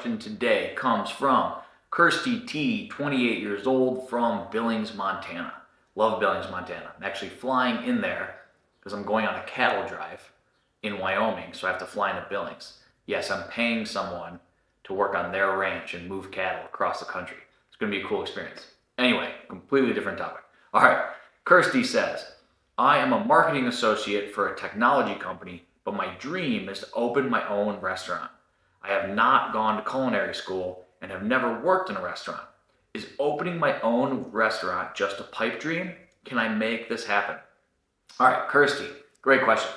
question today comes from Kirsty T, 28 years old, from Billings, Montana. Love Billings, Montana. I'm actually flying in there because I'm going on a cattle drive in Wyoming, so I have to fly into Billings. Yes, I'm paying someone to work on their ranch and move cattle across the country. It's going to be a cool experience. Anyway, completely different topic. All right, Kirsty says, I am a marketing associate for a technology company, but my dream is to open my own restaurant. I have not gone to culinary school and have never worked in a restaurant. Is opening my own restaurant just a pipe dream? Can I make this happen? All right, Kirsty, great question.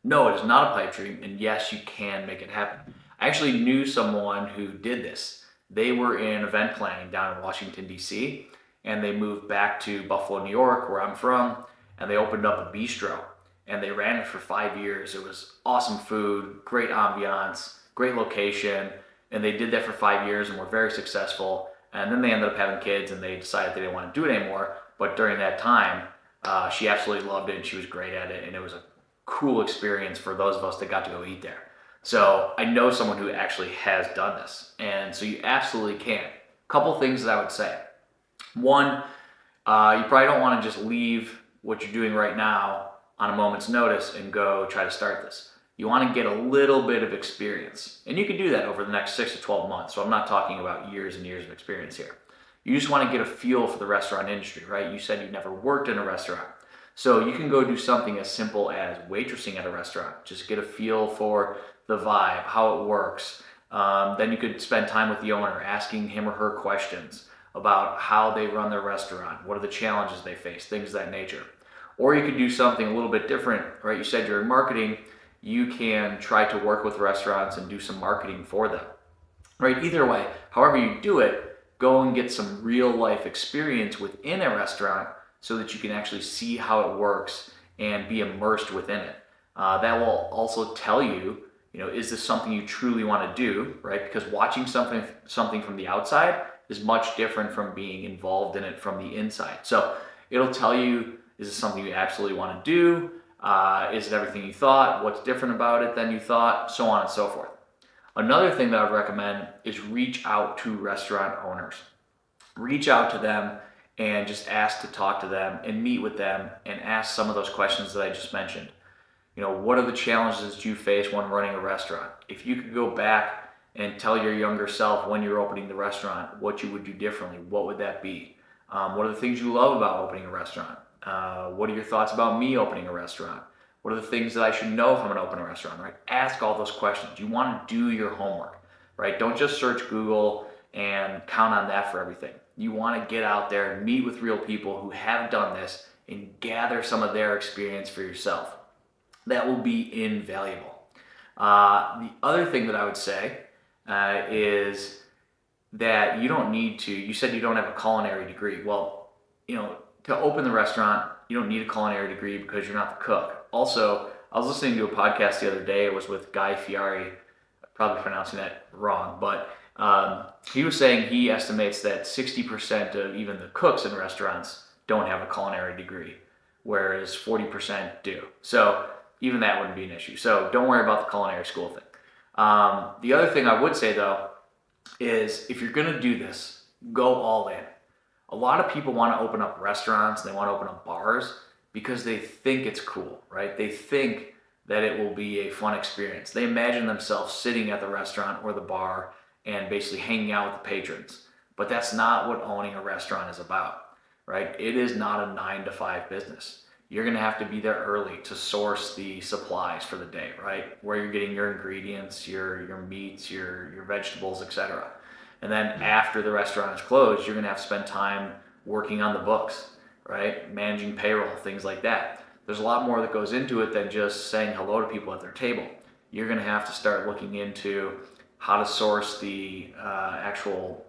No, it is not a pipe dream, and yes, you can make it happen. I actually knew someone who did this. They were in event planning down in Washington, D.C., and they moved back to Buffalo, New York, where I'm from, and they opened up a bistro, and they ran it for 5 years. It was awesome food, great ambiance, great location, and they did that for 5 years and were very successful. And then they ended up having kids, and they decided they didn't want to do it anymore. But during that time, she absolutely loved it, and she was great at it, and it was a cool experience for those of us that got to go eat there. So I know someone who actually has done this, and so you absolutely can. Couple things that I would say. One, you probably don't want to just leave what you're doing right now on a moment's notice and go try to start this. You want to get a little bit of experience, and you can do that over the next 6 to 12 months. So I'm not talking about years and years of experience here. You just want to get a feel for the restaurant industry, right? You said you never worked in a restaurant. So you can go do something as simple as waitressing at a restaurant. Just get a feel for the vibe, how it works. Then you could spend time with the owner, asking him or her questions about how they run their restaurant, what are the challenges they face, things of that nature. Or you could do something a little bit different, right? You said you're in marketing. You can try to work with restaurants and do some marketing for them, right? Either way, however you do it, go and get some real life experience within a restaurant so that you can actually see how it works and be immersed within it. That will also tell you, is this something you truly want to do, right? Because watching something from the outside is much different from being involved in it from the inside. So it'll tell you, is this something you absolutely want to do? Is it everything you thought? What's different about it than you thought? So on and so forth. Another thing that I would recommend is reach out to restaurant owners. Reach out to them and just ask to talk to them and meet with them and ask some of those questions that I just mentioned. What are the challenges that you face when running a restaurant? If you could go back and tell your younger self when you're opening the restaurant what you would do differently, what would that be? What are the things you love about opening a restaurant? What are your thoughts about me opening a restaurant? What are the things that I should know if I'm going to open a restaurant, right? Ask all those questions. You want to do your homework, right? Don't just search Google and count on that for everything. You want to get out there and meet with real people who have done this and gather some of their experience for yourself. That will be invaluable. The other thing that I would say is that you don't need to, you said you don't have a culinary degree. Well, to open the restaurant, you don't need a culinary degree because you're not the cook. Also, I was listening to a podcast the other day. It was with Guy Fieri, probably pronouncing that wrong, but he was saying he estimates that 60% of even the cooks in restaurants don't have a culinary degree, whereas 40% do. So even that wouldn't be an issue. So don't worry about the culinary school thing. The other thing I would say though is if you're going to do this, go all in. A lot of people want to open up restaurants and they want to open up bars because they think it's cool, right? They think that it will be a fun experience. They imagine themselves sitting at the restaurant or the bar and basically hanging out with the patrons. But that's not what owning a restaurant is about, right? It is not a 9 to 5 business. You're going to have to be there early to source the supplies for the day, right? Where you're getting your ingredients, your meats, your vegetables, etc. And then after the restaurant is closed, you're going to have to spend time working on the books, right? Managing payroll, things like that. There's a lot more that goes into it than just saying hello to people at their table. You're going to have to start looking into how to source the actual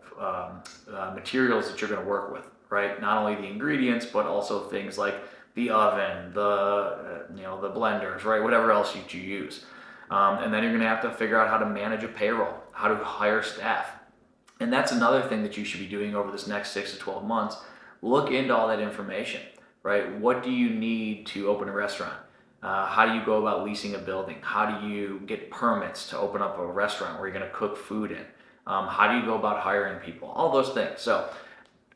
materials that you're going to work with, right? Not only the ingredients, but also things like the oven, the blenders, right? Whatever else you use. And then you're going to have to figure out how to manage a payroll, how to hire staff. And that's another thing that you should be doing over this next 6 to 12 months. Look into all that information, right? What do you need to open a restaurant? How do you go about leasing a building? How do you get permits to open up a restaurant where you're going to cook food in? How do you go about hiring people? All those things. So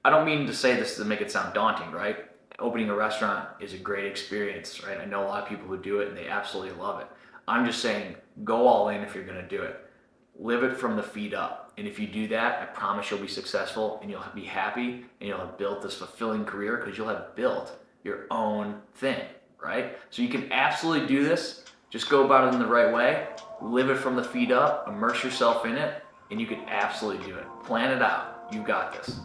I don't mean to say this to make it sound daunting, right? Opening a restaurant is a great experience, right? I know a lot of people who do it and they absolutely love it. I'm just saying, go all in if you're going to do it. Live it from the feet up. And if you do that, I promise you'll be successful and you'll be happy and you'll have built this fulfilling career because you'll have built your own thing, right? So you can absolutely do this. Just go about it in the right way. Live it from the feet up, immerse yourself in it, and you can absolutely do it. Plan it out. You got this.